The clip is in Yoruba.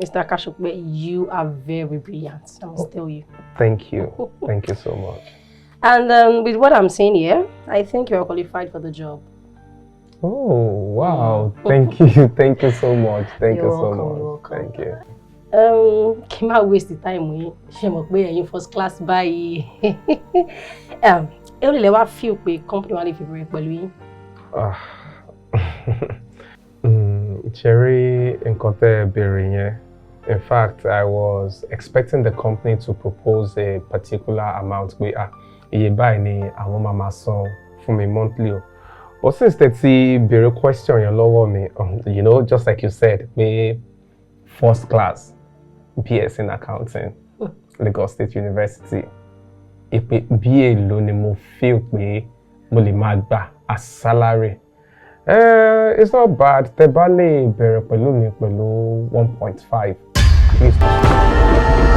Mr. Kashukbe, you are very brilliant. I must tell you. Thank you. Thank you so much. And with what I'm saying here, I think you're qualified for the job. Oh, wow. Thank you. Thank you so much. Thank you so much. You're welcome. Thank you. Kí má waste the time with ṣe mọ̀ pé ẹ̀yin first class báyìí. Ẹ lè wá feel pé company wa lè fi bẹ̀rẹ̀ pẹ̀lú yín. Cherry nǹkan tẹ́ béèrè yẹn. In fact, I was expecting the company to propose a particular amount pé iye báyìí ni àwọn máa máa san fún mi monthly o. But since that béèrè question yẹn lọ́wọ́ mi, you know, just like you said, pé first class BS in accounting, Lagos State University. Ìpè bí èlò ni mo feel pé mo lè máa gbà as salary. It's not bad. Tẹ́ bá lè bẹ̀rẹ̀ pẹ̀lú mi pẹ̀lú 1.5 at least.